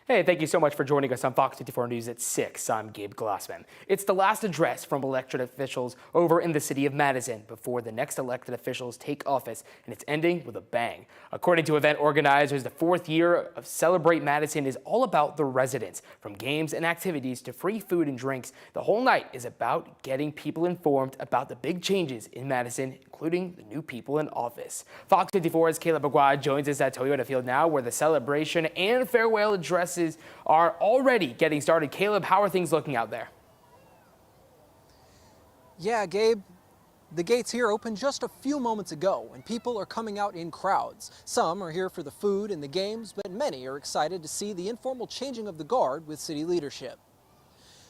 Hey, thank you so much for joining us on Fox 54 News at 6. I'm Gabe Glassman. It's the last address from elected officials over in the city of Madison before the next elected officials take office, and it's ending with a bang. According to event organizers, the fourth year of Celebrate Madison is all about the residents. From games and activities to free food and drinks, the whole night is about getting people informed about the big changes in Madison, including the new people in office. Fox 54's Caleb Aguad joins us at Toyota Field now, where the celebration and farewell addresses are already getting started. Caleb, how are things looking out there? Yeah, Gabe, the gates here opened just a few moments ago, and people are coming out in crowds. Some are here for the food and the games, but many are excited to see the informal changing of the guard with city leadership.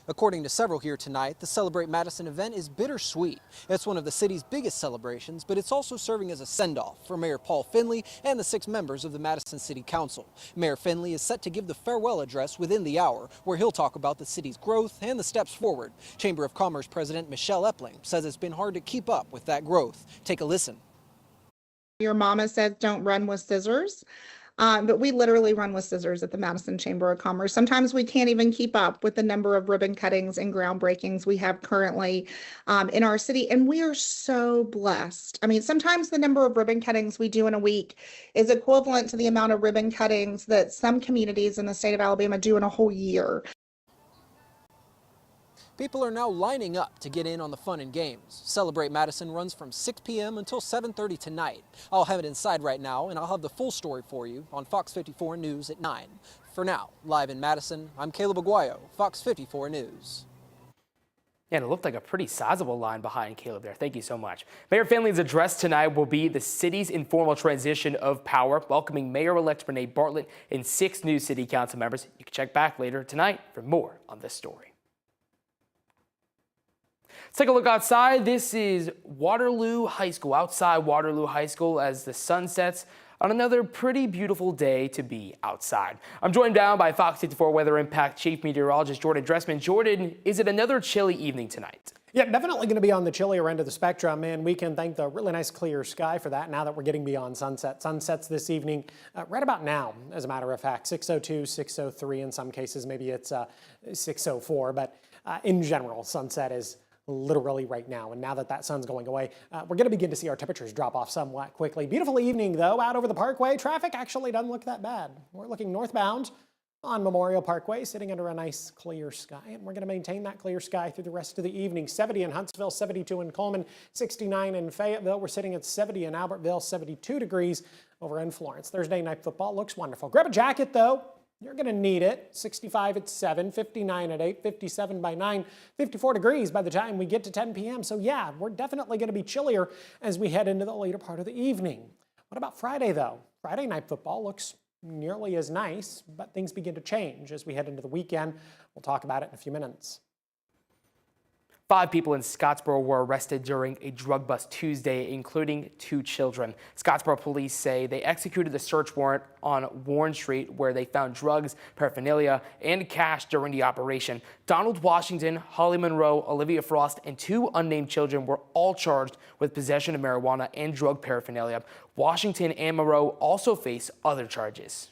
According to several here tonight, the Celebrate Madison event is bittersweet. It's one of the city's biggest celebrations, but it's also serving as a send-off for Mayor Paul Finley and the 6 members of the Madison City Council. Mayor Finley is set to give the farewell address within the hour, where he'll talk about the city's growth and the steps forward. Chamber of Commerce President Michelle Epling says it's been hard to keep up with that growth. Take a listen. Your mama says don't run with scissors. But we literally run with scissors at the Madison Chamber of Commerce. Sometimes we can't even keep up with the number of ribbon cuttings and groundbreakings we have currently in our city. And we are so blessed. I mean, sometimes the number of ribbon cuttings we do in a week is equivalent to the amount of ribbon cuttings that some communities in the state of Alabama do in a whole year. People are now lining up to get in on the fun and games. Celebrate Madison runs from 6 p.m. until 7:30 tonight. I'll have it inside right now, and I'll have the full story for you on Fox 54 News at 9. For now, live in Madison, I'm Caleb Aguayo, Fox 54 News. And it looked like a pretty sizable line behind Caleb there. Thank you so much. Mayor Finley's address tonight will be the city's informal transition of power, welcoming Mayor-elect Renee Bartlett and 6 new city council members. You can check back later tonight for more on this story. Let's take a look outside. This is Waterloo High School, outside Waterloo High School as the sun sets on another pretty beautiful day to be outside. I'm joined now by Fox 54 Weather Impact Chief Meteorologist Jordan Dressman. Jordan, is it another chilly evening tonight? Yeah, definitely going to be on the chillier end of the spectrum, and we can thank the really nice clear sky for that now that we're getting beyond sunset. Sunsets this evening right about now, as a matter of fact, 6:02, 6:03 in some cases, maybe it's 6:04, but in general, sunset is literally right now. And now that that sun's going away, we're going to begin to see our temperatures drop off somewhat quickly. Beautiful evening, though, out over the Parkway. Traffic actually doesn't look that bad. We're looking northbound on Memorial Parkway, sitting under a nice clear sky. And we're going to maintain that clear sky through the rest of the evening. 70 in Huntsville, 72 in Coleman, 69 in Fayetteville. We're sitting at 70 in Albertville, 72 degrees over in Florence. Thursday night football looks wonderful. Grab a jacket, though. You're going to need it. 65 at 7, 59 at 8, 57 by 9, 54 degrees by the time we get to 10 p.m. So yeah, we're definitely going to be chillier as we head into the later part of the evening. What about Friday, though? Friday night football looks nearly as nice, but things begin to change as we head into the weekend. We'll talk about it in a few minutes. 5 people in Scottsboro were arrested during a drug bust Tuesday, including 2 children. Scottsboro police say they executed the search warrant on Warren Street, where they found drugs, paraphernalia, and cash during the operation. Donald Washington, Holly Monroe, Olivia Frost, and 2 unnamed children were all charged with possession of marijuana and drug paraphernalia. Washington and Monroe also face other charges.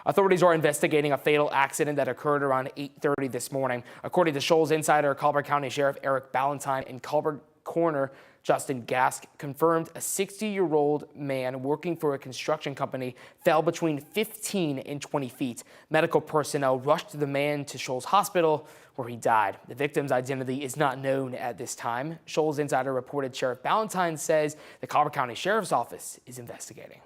Authorities are investigating a fatal accident that occurred around 8:30 this morning. According to Shoals Insider, Colbert County Sheriff Eric Ballantyne and Colbert Coroner Justin Gask confirmed a 60-year-old man working for a construction company fell between 15 and 20 feet. Medical personnel rushed the man to Shoals Hospital, where he died. The victim's identity is not known at this time. Shoals Insider reported Sheriff Ballantyne says the Colbert County Sheriff's Office is investigating.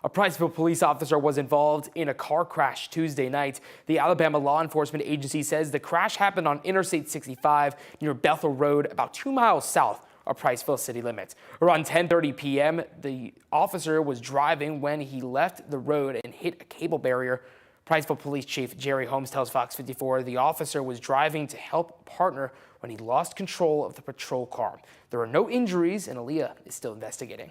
A Priceville police officer was involved in a car crash Tuesday night. The Alabama Law Enforcement Agency says the crash happened on Interstate 65 near Bethel Road, about 2 miles south of Priceville city limits. Around 10:30 p.m., the officer was driving when he left the road and hit a cable barrier. Priceville Police Chief Jerry Holmes tells Fox 54 the officer was driving to help a partner when he lost control of the patrol car. There are no injuries, and Aaliyah is still investigating.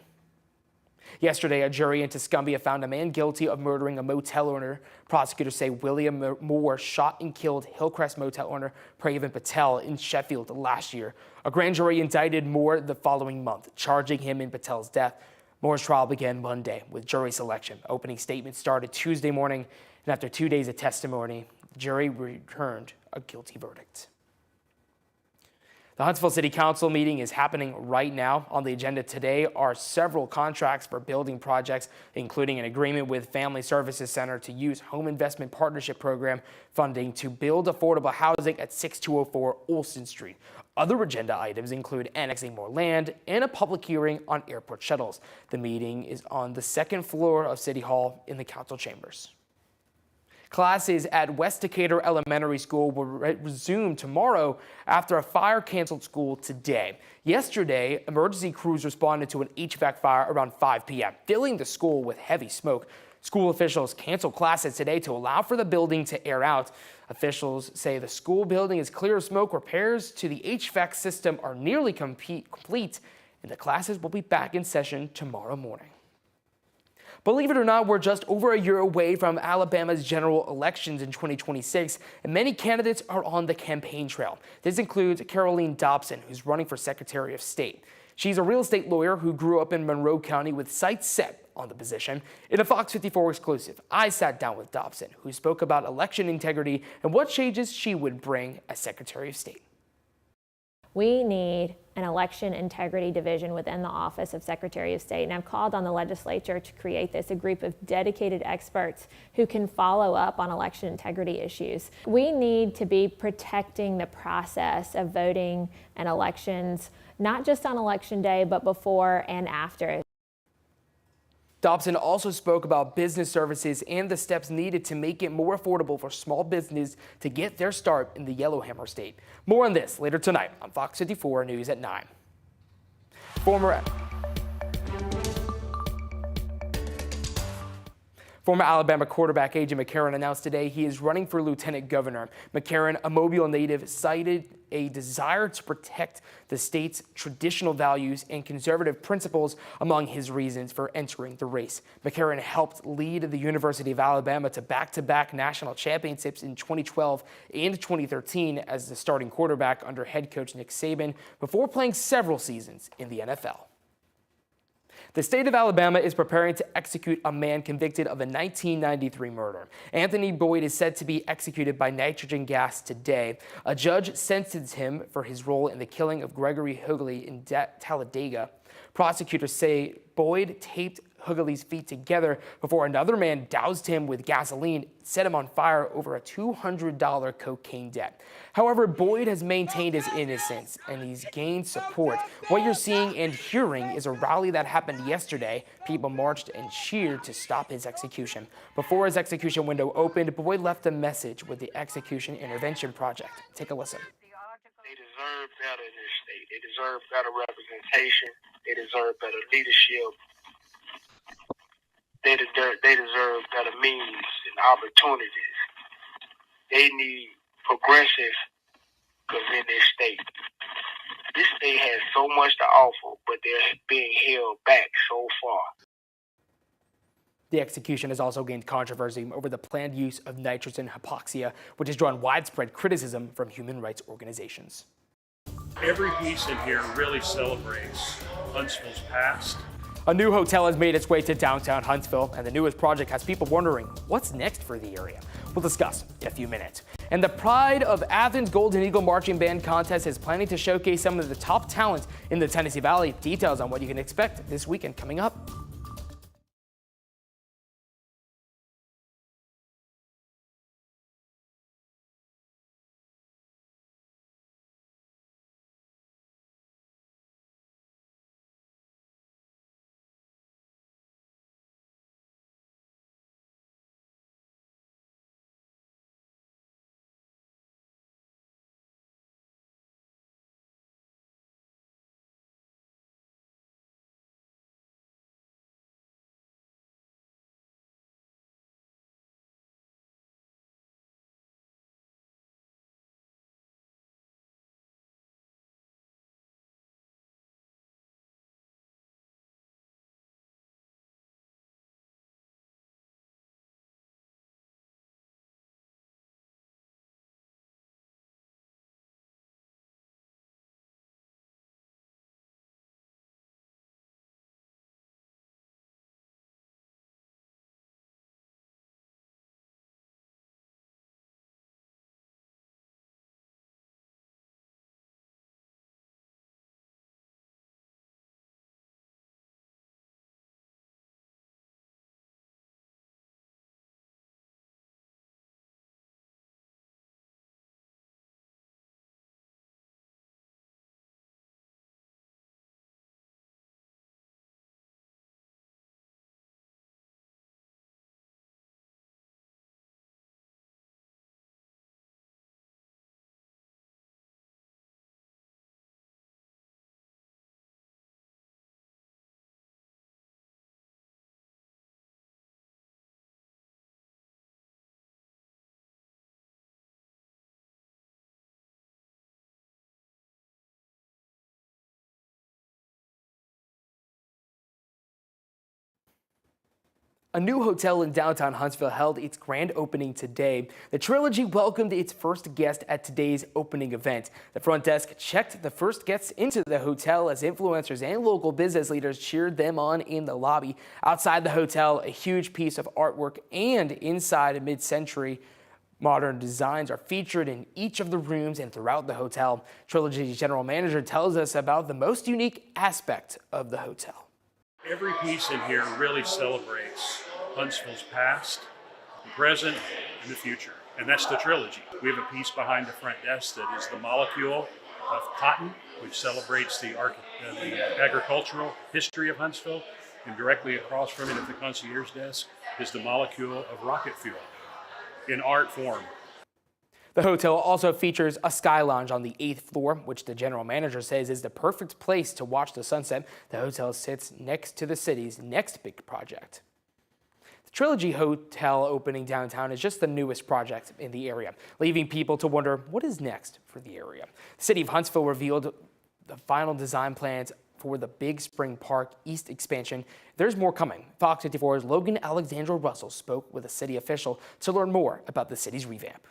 Yesterday, a jury in Tuscumbia found a man guilty of murdering a motel owner. Prosecutors say William Moore shot and killed Hillcrest motel owner Pravin Patel in Sheffield last year. A grand jury indicted Moore the following month, charging him in Patel's death. Moore's trial began Monday with jury selection. Opening statements started Tuesday morning, and after 2 days of testimony, the jury returned a guilty verdict. The Huntsville City Council meeting is happening right now. On the agenda today are several contracts for building projects, including an agreement with Family Services Center to use Home Investment Partnership Program funding to build affordable housing at 6204 Olson Street. Other agenda items include annexing more land and a public hearing on airport shuttles. The meeting is on the second floor of City Hall in the council chambers. Classes at West Decatur Elementary School will resume tomorrow after a fire canceled school today. Yesterday, emergency crews responded to an HVAC fire around 5 p.m., filling the school with heavy smoke. School officials canceled classes today to allow for the building to air out. Officials say the school building is clear of smoke. Repairs to the HVAC system are nearly complete, and the classes will be back in session tomorrow morning. Believe it or not, we're just over a year away from Alabama's general elections in 2026, and many candidates are on the campaign trail. This includes Caroline Dobson, who's running for Secretary of State. She's a real estate lawyer who grew up in Monroe County with sights set on the position. In a FOX54 exclusive, I sat down with Dobson, who spoke about election integrity and what changes she would bring as Secretary of State. We need an election integrity division within the Office of Secretary of State, and I've called on the legislature to create this, a group of dedicated experts who can follow up on election integrity issues. We need to be protecting the process of voting and elections, not just on election day, but before and after. Dobson also spoke about business services and the steps needed to make it more affordable for small business to get their start in the Yellowhammer State. More on this later tonight on Fox 54 News at 9. Former Alabama quarterback A.J. McCarron announced today he is running for lieutenant governor. McCarron, a Mobile native, cited a desire to protect the state's traditional values and conservative principles among his reasons for entering the race. McCarron helped lead the University of Alabama to back-to-back national championships in 2012 and 2013 as the starting quarterback under head coach Nick Saban before playing several seasons in the NFL. The state of Alabama is preparing to execute a man convicted of a 1993 murder. Anthony Boyd is said to be executed by nitrogen gas today. A judge sentenced him for his role in the killing of Gregory Hughley in Talladega. Prosecutors say Boyd taped Hughley's feet together before another man doused him with gasoline, set him on fire over a $200 cocaine debt. However, Boyd has maintained his innocence and he's gained support. What you're seeing and hearing is a rally that happened yesterday. People marched and cheered to stop his execution. Before his execution window opened, Boyd left a message with the Execution Intervention Project. Take a listen. They deserve better in this state. They deserve better representation. They deserve better leadership. They deserve better means and opportunities. They need progressive in this state. This state has so much to offer, but they're being held back so far. The execution has also gained controversy over the planned use of nitrogen hypoxia, which has drawn widespread criticism from human rights organizations. Every piece in here really celebrates Huntsville's past. A new hotel has made its way to downtown Huntsville, and the newest project has people wondering what's next for the area. We'll discuss in a few minutes. And the Pride of Athens Golden Eagle Marching Band Contest is planning to showcase some of the top talent in the Tennessee Valley. Details on what you can expect this weekend coming up. A new hotel in downtown Huntsville held its grand opening today. The Trilogy welcomed its first guest at today's opening event. The front desk checked the first guests into the hotel as influencers and local business leaders cheered them on in the lobby. Outside the hotel, a huge piece of artwork and inside mid-century modern designs are featured in each of the rooms and throughout the hotel. Trilogy's general manager tells us about the most unique aspect of the hotel. Every piece in here really celebrates Huntsville's past, the present, and the future. And that's the Trilogy. We have a piece behind the front desk that is the molecule of cotton, which celebrates the agricultural history of Huntsville. And directly across from it at the concierge desk is the molecule of rocket fuel in art form. The hotel also features a sky lounge on the 8th floor, which the general manager says is the perfect place to watch the sunset. The hotel sits next to the city's next big project. The Trilogy Hotel opening downtown is just the newest project in the area, leaving people to wonder what is next for the area. The city of Huntsville revealed the final design plans for the Big Spring Park East expansion. There's more coming. Fox 54's Logan Alexandra Russell spoke with a city official to learn more about the city's revamp.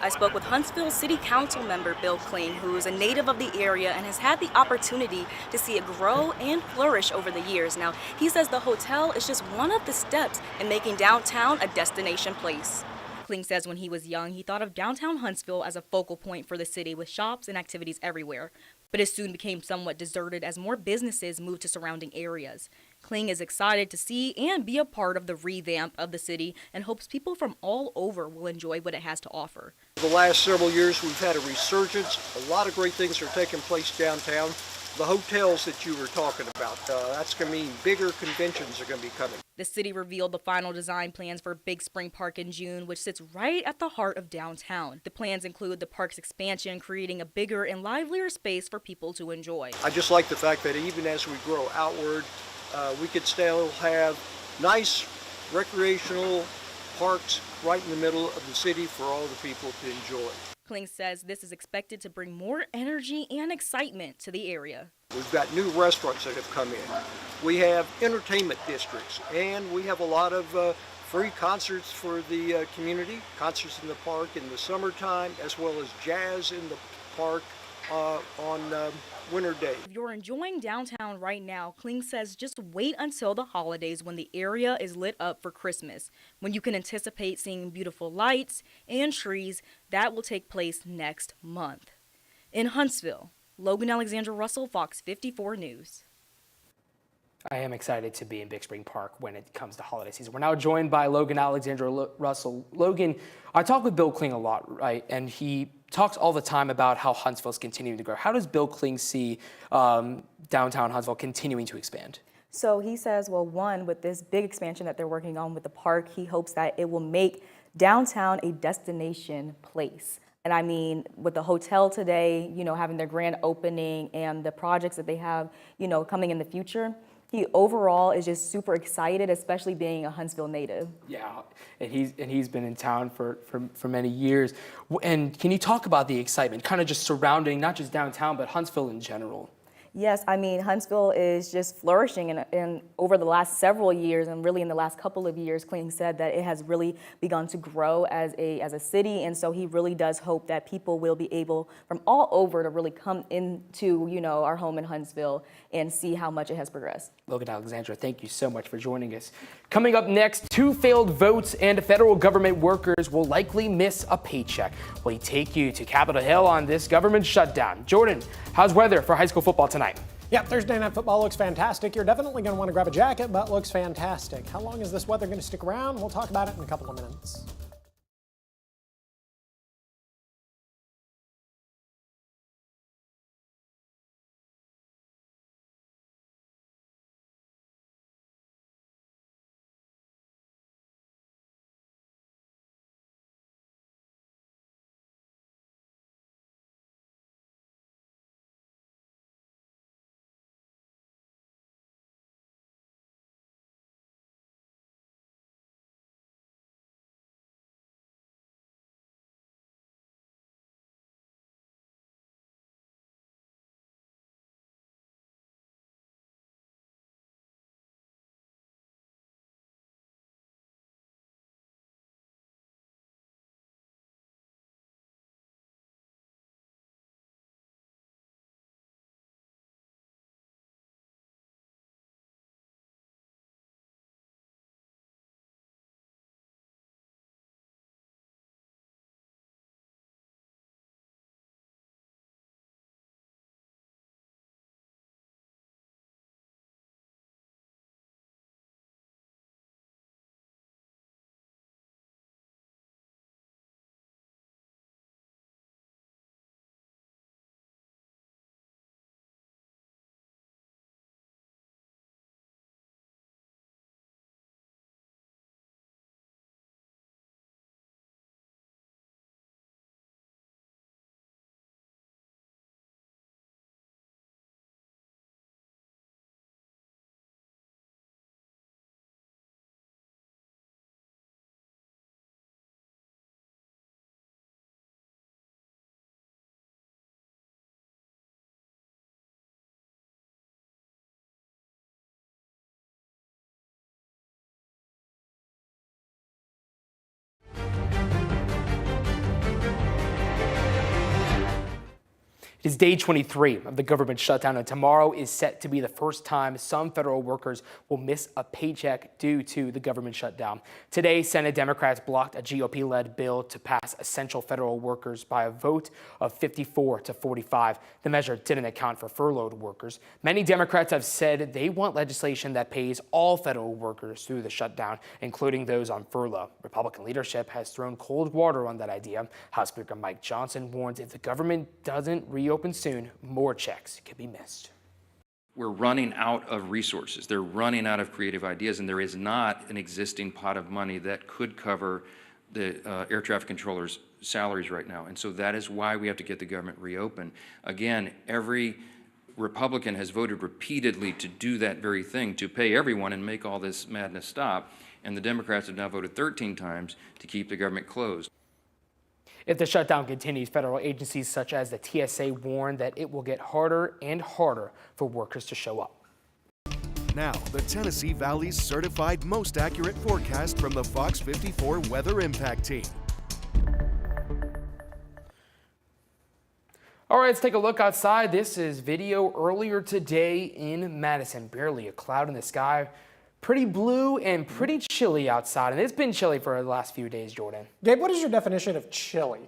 I spoke with Huntsville City Council member Bill Kling, who is a native of the area and has had the opportunity to see it grow and flourish over the years. Now, he says the hotel is just one of the steps in making downtown a destination place. Kling says when he was young, he thought of downtown Huntsville as a focal point for the city with shops and activities everywhere. But it soon became somewhat deserted as more businesses moved to surrounding areas. Kling is excited to see and be a part of the revamp of the city and hopes people from all over will enjoy what it has to offer. The last several years we've had a resurgence. A lot of great things are taking place downtown. The hotels that you were talking about, that's going to mean bigger conventions are going to be coming. The city revealed the final design plans for Big Spring Park in June, which sits right at the heart of downtown. The plans include the park's expansion, creating a bigger and livelier space for people to enjoy. I just like the fact that even as we grow outward, we could still have nice recreational parks right in the middle of the city for all the people to enjoy. Kling says this is expected to bring more energy and excitement to the area. We've got new restaurants that have come in. We have entertainment districts, and we have a lot of free concerts for the community, concerts in the park in the summertime, as well as jazz in the park on winter days. If you're enjoying downtown right now, Kling says just wait until the holidays when the area is lit up for Christmas, when you can anticipate seeing beautiful lights and trees. That will take place next month. In Huntsville, Logan Alexandra Russell, Fox 54 News. I am excited to be in Big Spring Park when it comes to holiday season. We're now joined by Logan Alexandra Russell. Logan, I talk with Bill Kling a lot, right? And he talks all the time about how Huntsville's continuing to grow. How does Bill Kling see downtown Huntsville continuing to expand? So he says, well, one, with this big expansion that they're working on with the park, he hopes that it will make downtown a destination place. And I mean, with the hotel today, you know, having their grand opening and the projects that they have, you know, coming in the future, he overall is just super excited, especially being a Huntsville native. Yeah, and he's been in town for many years. And can you talk about the excitement, kind of just surrounding not just downtown, but Huntsville in general? Yes, I mean, Huntsville is just flourishing, and over the last several years, and really in the last couple of years, Kling said that it has really begun to grow as a city, and so he really does hope that people will be able from all over to really come into, you know, our home in Huntsville and see how much it has progressed. Logan Alexandra, thank you so much for joining us. Coming up next, 2 failed votes and federal government workers will likely miss a paycheck. We take you to Capitol Hill on this government shutdown. Jordan, how's weather for high school football tonight? Yeah, Thursday Night Football looks fantastic. You're definitely going to want to grab a jacket, but looks fantastic. How long is this weather going to stick around? We'll talk about it in a couple of minutes. It is day 23 of the government shutdown, and tomorrow is set to be the first time some federal workers will miss a paycheck due to the government shutdown. Today, Senate Democrats blocked a GOP-led bill to pass essential federal workers by a vote of 54 to 45. The measure didn't account for furloughed workers. Many Democrats have said they want legislation that pays all federal workers through the shutdown, including those on furlough. Republican leadership has thrown cold water on that idea. House Speaker Mike Johnson warns if the government doesn't reopen soon, more checks could be missed. We're running out of resources. They're running out of creative ideas, and there is not an existing pot of money that could cover the air traffic controllers' salaries right now. And so that is why we have to get the government reopened. Again, every Republican has voted repeatedly to do that very thing, to pay everyone and make all this madness stop. And the Democrats have now voted 13 times to keep the government closed. If the shutdown continues, federal agencies such as the TSA warn that it will get harder and harder for workers to show up. Now, the Tennessee Valley's certified most accurate forecast from the FOX54 Weather Impact Team. All right, let's take a look outside. This is video earlier today in Madison. Barely a cloud in the sky. Pretty blue and pretty chilly outside, and it's been chilly for the last few days, Jordan. Gabe, what is your definition of chilly?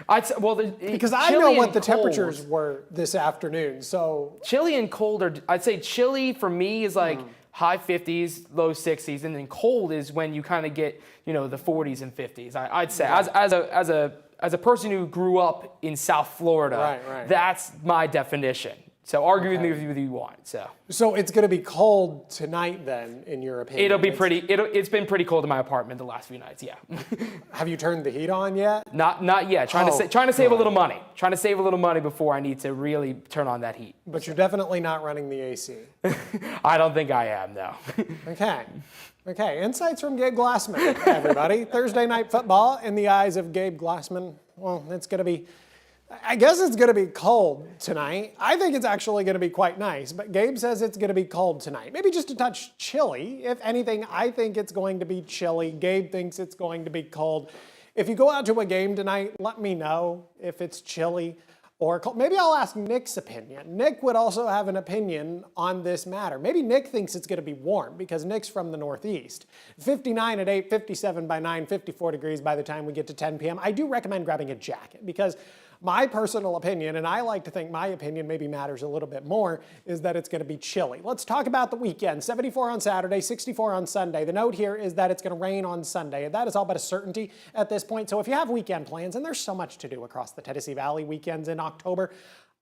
Because I chilly know what and the cold. temperatures were this afternoon, so. Chilly and cold are, I'd say chilly for me is like high 50s, low 60s, and then cold is when you kind of get, you know, the 40s and 50s. I'd say as a person who grew up in South Florida, right. That's my definition. So argue with me if you want. So it's going to be cold tonight then, in your opinion? It'll be pretty. It's been pretty cold in my apartment the last few nights. Yeah. Have you turned the heat on yet? Not yet. Trying to save a little money. Trying to save a little money before I need to really turn on that heat. But you're definitely not running the AC. I don't think I am, no. Okay. Insights from Gabe Glassman, everybody. Thursday night football in the eyes of Gabe Glassman. Well, I guess it's going to be cold tonight. I think it's actually going to be quite nice, but Gabe says it's going to be cold tonight. Maybe just a touch chilly. If anything, I think it's going to be chilly. Gabe thinks it's going to be cold. If you go out to a game tonight, let me know if it's chilly or cold. Maybe I'll ask Nick's opinion. Nick would also have an opinion on this matter. Maybe Nick thinks it's going to be warm because Nick's from the Northeast. 59 at 8, 57 by 9, 54 degrees by the time we get to 10 p.m. I do recommend grabbing a jacket because my personal opinion, and I like to think my opinion maybe matters a little bit more, is that it's going to be chilly. Let's talk about the weekend. 74 on Saturday, 64 on Sunday. The note here is that it's going to rain on Sunday, and that is all but a certainty at this point. So if you have weekend plans, and there's so much to do across the Tennessee Valley weekends in October,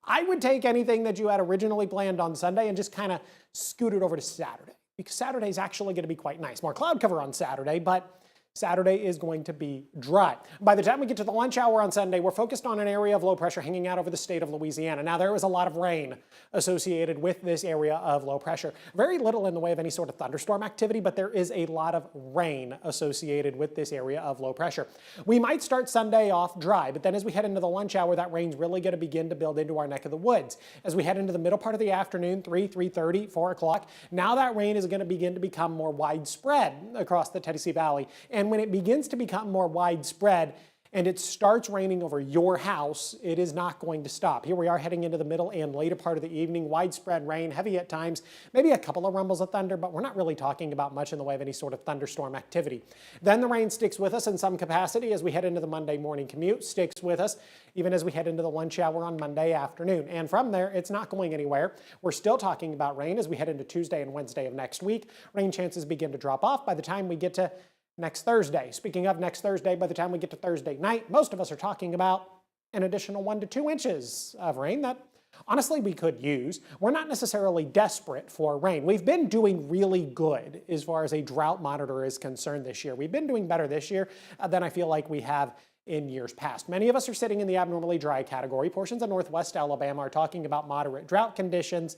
I would take anything that you had originally planned on Sunday and just kind of scoot it over to Saturday, because Saturday is actually going to be quite nice. More cloud cover on Saturday, but Saturday is going to be dry. By the time we get to the lunch hour on Sunday, we're focused on an area of low pressure hanging out over the state of Louisiana. Now, there was a lot of rain associated with this area of low pressure. Very little in the way of any sort of thunderstorm activity, but there is a lot of rain associated with this area of low pressure. We might start Sunday off dry, but then as we head into the lunch hour, that rain's really going to begin to build into our neck of the woods. As we head into the middle part of the afternoon, 3:30, 4 o'clock, now that rain is going to begin to become more widespread across the Tennessee Valley. And when it begins to become more widespread and it starts raining over your house, it is not going to stop. Here we are heading into the middle and later part of the evening, widespread rain, heavy at times, maybe a couple of rumbles of thunder, but we're not really talking about much in the way of any sort of thunderstorm activity. Then the rain sticks with us in some capacity as we head into the Monday morning commute, sticks with us even as we head into the lunch hour on Monday afternoon. And from there, it's not going anywhere. We're still talking about rain as we head into Tuesday and Wednesday of next week. Rain chances begin to drop off by the time we get to next Thursday. Speaking of next Thursday, by the time we get to Thursday night, most of us are talking about an additional 1 to 2 inches of rain that honestly we could use. We're not necessarily desperate for rain. We've been doing really good as far as a drought monitor is concerned this year. We've been doing better this year than I feel like we have in years past. Many of us are sitting in the abnormally dry category. Portions of northwest Alabama are talking about moderate drought conditions.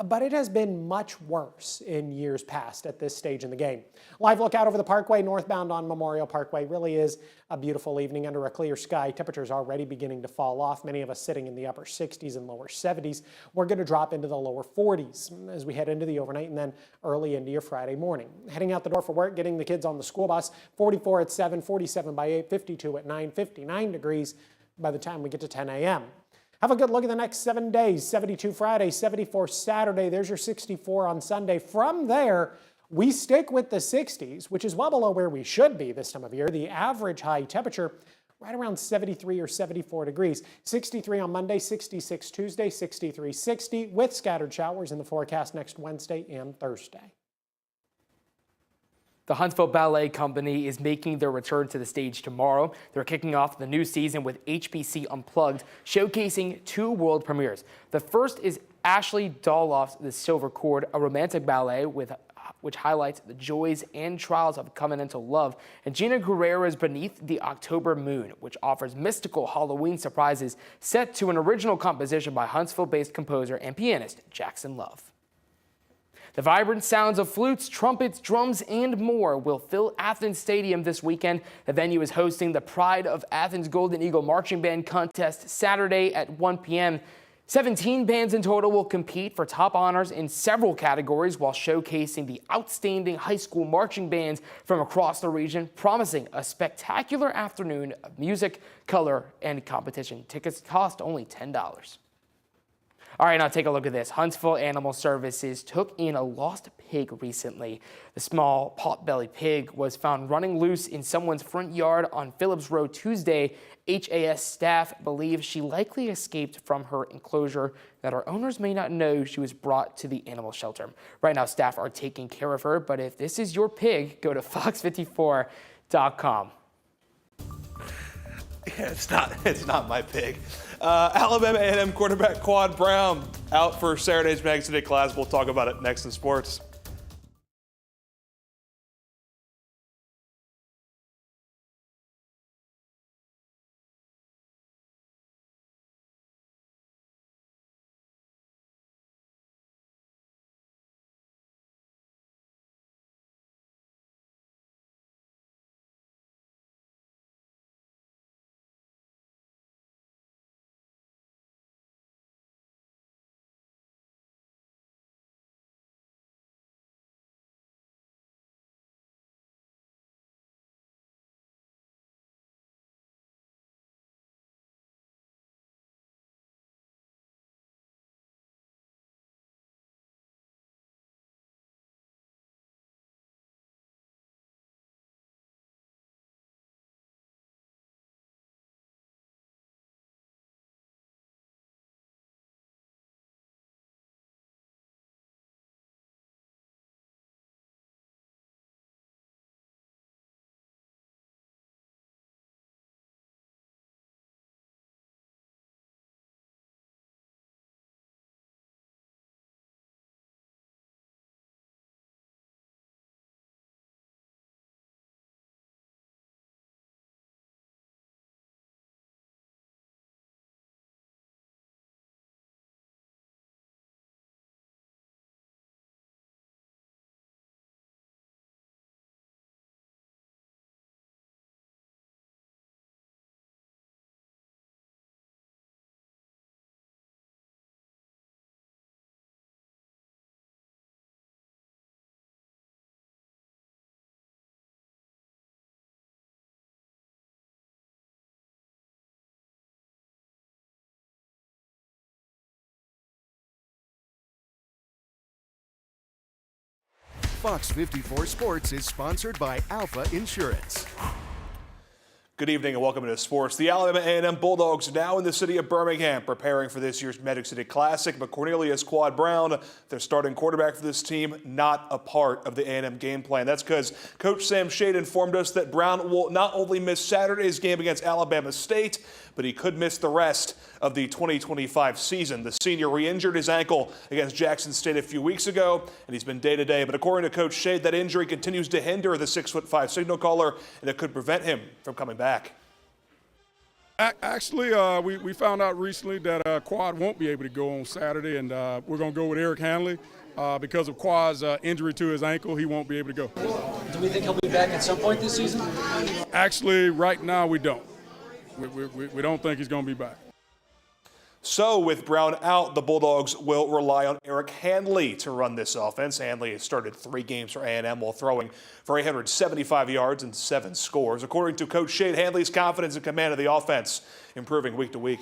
But it has been much worse in years past at this stage in the game. Live look out over the Parkway northbound on Memorial Parkway. Really is a beautiful evening under a clear sky. Temperatures already beginning to fall off. Many of us sitting in the upper 60s and lower 70s. We're going to drop into the lower 40s as we head into the overnight and then early into your Friday morning. Heading out the door for work, getting the kids on the school bus. 44 at 7, 47 by 8, 52 at 9, 59 degrees by the time we get to 10 a.m. Have a good look at the next 7 days. 72 Friday, 74 Saturday. There's your 64 on Sunday. From there, we stick with the 60s, which is well below where we should be this time of year. The average high temperature right around 73 or 74 degrees. 63 on Monday, 66 Tuesday, 63, 60 with scattered showers in the forecast next Wednesday and Thursday. The Huntsville Ballet Company is making their return to the stage tomorrow. They're kicking off the new season with HBC Unplugged, showcasing 2 world premieres. The first is Ashley Doloff's The Silver Cord, a romantic ballet which highlights the joys and trials of coming into love, and Gina Guerrera's Beneath the October Moon, which offers mystical Halloween surprises set to an original composition by Huntsville-based composer and pianist Jackson Love. The vibrant sounds of flutes, trumpets, drums, and more will fill Athens Stadium this weekend. The venue is hosting the Pride of Athens Golden Eagle Marching Band Contest Saturday at 1 p.m. 17 bands in total will compete for top honors in several categories while showcasing the outstanding high school marching bands from across the region, promising a spectacular afternoon of music, color, and competition. Tickets cost only $10. All right, now take a look at this. Huntsville Animal Services took in a lost pig recently. The small pot-bellied pig was found running loose in someone's front yard on Phillips Road Tuesday. HAS staff believe she likely escaped from her enclosure, that her owners may not know she was brought to the animal shelter. Right now, staff are taking care of her, but if this is your pig, go to fox54.com. Yeah, it's not my pig. Alabama A&M quarterback Quad Brown out for Saturday's Mag City Class. We'll talk about it next in sports. Fox 54 Sports is sponsored by Alpha Insurance. Good evening and welcome to sports. The Alabama A&M Bulldogs are now in the city of Birmingham preparing for this year's Magic City Classic. But Cornelius Quad Brown, their starting quarterback for this team, not a part of the A&M game plan. That's because Coach Sam Shade informed us that Brown will not only miss Saturday's game against Alabama State, but he could miss the rest of the 2025 season. The senior re-injured his ankle against Jackson State a few weeks ago, and he's been day-to-day. But according to Coach Shade, that injury continues to hinder the 6'5" signal caller, and it could prevent him from coming back. Actually, we found out recently that Quad won't be able to go on Saturday, and we're going to go with Eric Hanley. Because of Quad's injury to his ankle, he won't be able to go. Do we think he'll be back at some point this season? Actually, right now we don't. We don't think he's going to be back. So with Brown out, the Bulldogs will rely on Eric Hanley to run this offense. Hanley has started 3 games for A&M while throwing for 875 yards and 7 scores. According to Coach Shade, Hanley's confidence and command of the offense improving week to week.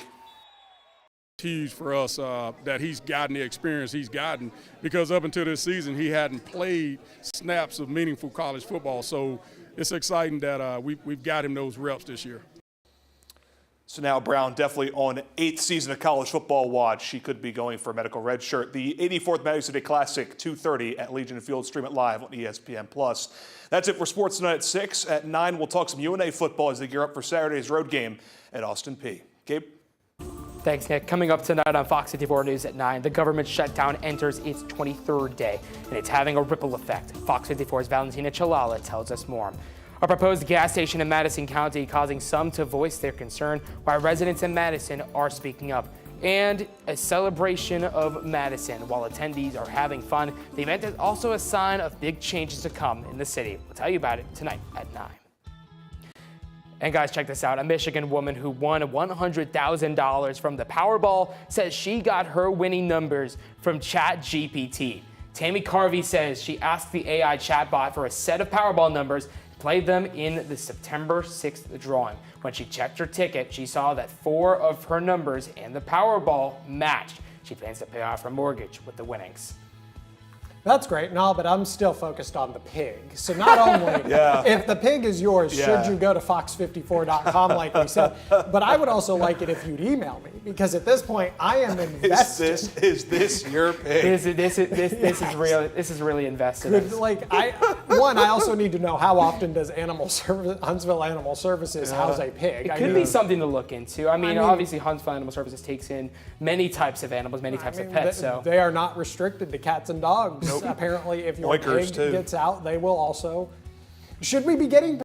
huge for us that he's gotten the experience he's gotten, because up until this season he hadn't played snaps of meaningful college football. So it's exciting that we've got him those reps this year. So now Brown definitely on 8th season of college football watch. She could be going for a medical red shirt. The 84th Magic City Classic, 2:30 at Legion Field. Stream it live on ESPN+. That's it for Sports Tonight at 6. At 9, we'll talk some UNA football as they gear up for Saturday's road game at Austin Peay. Gabe? Thanks, Nick. Coming up tonight on Fox 54 News at 9, the government shutdown enters its 23rd day, and it's having a ripple effect. Fox 54's Valentina Chalala tells us more. A proposed gas station in Madison County causing some to voice their concern, while residents in Madison are speaking up. And a celebration of Madison. While attendees are having fun, the event is also a sign of big changes to come in the city. We'll tell you about it tonight at 9. And guys, check this out. A Michigan woman who won $100,000 from the Powerball says she got her winning numbers from ChatGPT. Tammy Carvey says she asked the AI chatbot for a set of Powerball numbers, played them in the September 6th drawing. When she checked her ticket, she saw that 4 of her numbers and the Powerball matched. She plans to pay off her mortgage with the winnings. That's great and all, but I'm still focused on the pig. So not only if the pig is yours, should you go to fox54.com like we said, but I would also like it if you'd email me, because at this point I am invested. Is this your pig? This is real. This is really invested. I also need to know how often does Huntsville Animal Services house a pig? It could be something to look into. I mean, obviously Huntsville Animal Services takes in many types of animals, many types of pets. So they are not restricted to cats and dogs. Apparently, if your pig gets out, they will also. Should we be getting